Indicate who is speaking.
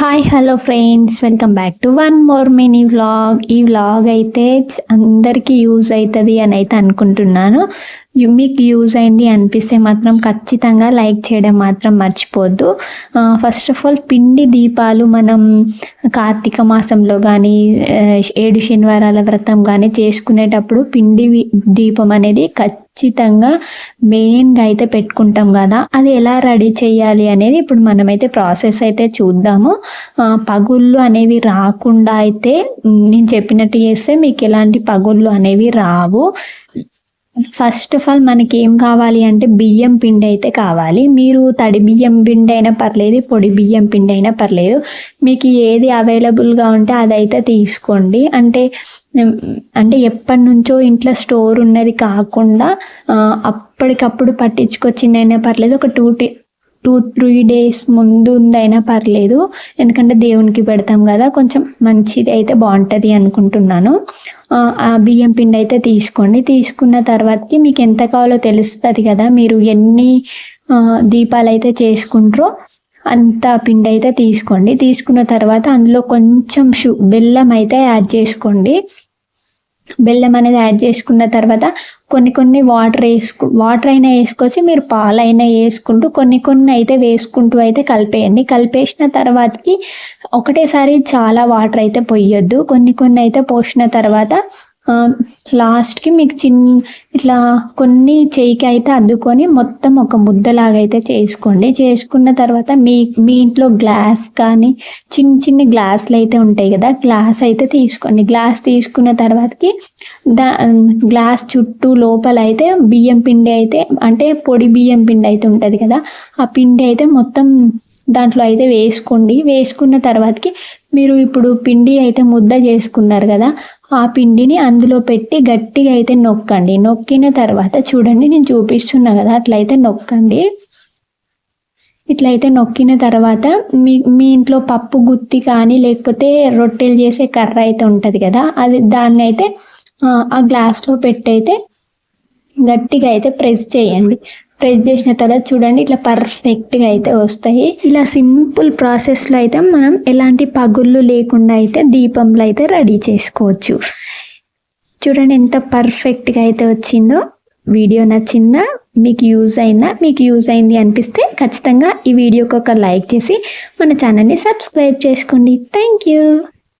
Speaker 1: Hi hello friends, welcome back to one more mini vlog. ఈ vlog అయితే అందరికీ use అవుతుంది అని అయితే అనుకుంటున్నాను. మీకు యూజ్ అయింది అనిపిస్తే మాత్రం ఖచ్చితంగా లైక్ చేయడం మాత్రం మర్చిపోద్దు. ఫస్ట్ ఆఫ్ ఆల్ పిండి దీపాలు మనం కార్తీక మాసంలో కానీ 7 శనివారాల వ్రతం కానీ చేసుకునేటప్పుడు పిండి దీపం అనేది ఖచ్చితంగా మెయిన్గా అయితే పెట్టుకుంటాం కదా. అది ఎలా రెడీ చేయాలి అనేది ఇప్పుడు మనమైతే ప్రాసెస్ అయితే చూద్దాము. పగుళ్ళు అనేవి రాకుండా అయితే నేను చెప్పినట్టు చేస్తే మీకు ఎలాంటి పగుళ్ళు అనేవి రావు. ఫస్ట్ ఆఫ్ ఆల్ మనకి ఏం కావాలి అంటే బియ్యం పిండి అయితే కావాలి. మీరు తడి బియ్యం పిండి అయినా పర్లేదు, పొడి బియ్యం పిండి అయినా పర్లేదు, మీకు ఏది అవైలబుల్గా ఉంటే అదైతే తీసుకోండి. అంటే ఎప్పటి నుంచో ఇంట్లో స్టోర్ ఉన్నది కాకుండా అప్పటికప్పుడు పట్టించుకొచ్చిందైనా పర్లేదు, ఒక 2-3 డేస్ ముందు ఉందైనా పర్లేదు, ఎందుకంటే దేవునికి పెడతాం కదా, కొంచెం మంచిది అయితే బాగుంటుంది అనుకుంటున్నాను. ఆ బియ్యం పిండి అయితే తీసుకోండి. తీసుకున్న తర్వాతకి మీకు ఎంత కావాలో తెలుస్తుంది కదా, మీరు ఎన్ని దీపాలు అయితే చేసుకుంటారో అంత పిండి అయితే తీసుకోండి. తీసుకున్న తర్వాత అందులో కొంచెం బెల్లం అయితే యాడ్ చేసుకోండి. బెల్లం అనేది యాడ్ చేసుకున్న తర్వాత కొన్ని వాటర్ అయినా వేసుకోవచ్చు, మీరు పాలైనా వేసుకుంటూ కొన్ని అయితే వేసుకుంటూ అయితే కలిపేయండి. కలిపేసిన తర్వాతకి ఒకటేసారి చాలా వాటర్ అయితే పోయొద్దు, కొన్ని అయితే పోసిన తర్వాత లాస్ట్కి మీకు ఇట్లా కొన్ని చేయికి అయితే అద్దుకొని మొత్తం ఒక ముద్దలాగా అయితే చేసుకోండి. చేసుకున్న తర్వాత మీ ఇంట్లో గ్లాస్ కానీ చిన్న గ్లాసులు అయితే ఉంటాయి కదా, గ్లాస్ అయితే తీసుకోండి. గ్లాస్ తీసుకున్న తర్వాతకి గ్లాస్ చుట్టూ లోపల అయితే బియ్యం పిండి అయితే, అంటే పొడి బియ్యం పిండి అయితే ఉంటుంది కదా, ఆ పిండి అయితే మొత్తం దాంట్లో అయితే వేసుకోండి. వేసుకున్న తర్వాతకి మీరు ఇప్పుడు పిండి అయితే ముద్ద చేసుకున్నారు కదా, ఆ పిండిని అందులో పెట్టి గట్టిగా అయితే నొక్కండి. నొక్కిన తర్వాత చూడండి, నేను చూపిస్తున్నా కదా, అట్లయితే నొక్కండి. ఇట్లయితే నొక్కిన తర్వాత మీ ఇంట్లో పప్పు గుత్తి కానీ లేకపోతే రొట్టెలు చేసే కర్ర అయితే ఉంటుంది కదా, దాన్ని అయితే ఆ గ్లాస్లో పెట్టి అయితే గట్టిగా అయితే ప్రెస్ చేయండి. ప్రెస్ చేసిన తర్వాత చూడండి, ఇట్లా పర్ఫెక్ట్గా అయితే వస్తాయి. ఇలా సింపుల్ ప్రాసెస్లో అయితే మనం ఎలాంటి పగుళ్ళు లేకుండా అయితే దీపంలో అయితే రెడీ చేసుకోవచ్చు. చూడండి ఎంత పర్ఫెక్ట్గా అయితే వచ్చిందో. వీడియో నచ్చిందా, మీకు యూజ్ అయింది అనిపిస్తే ఖచ్చితంగా ఈ వీడియోకి ఒక లైక్ చేసి మన ఛానల్ని సబ్స్క్రైబ్ చేసుకోండి. Thank you.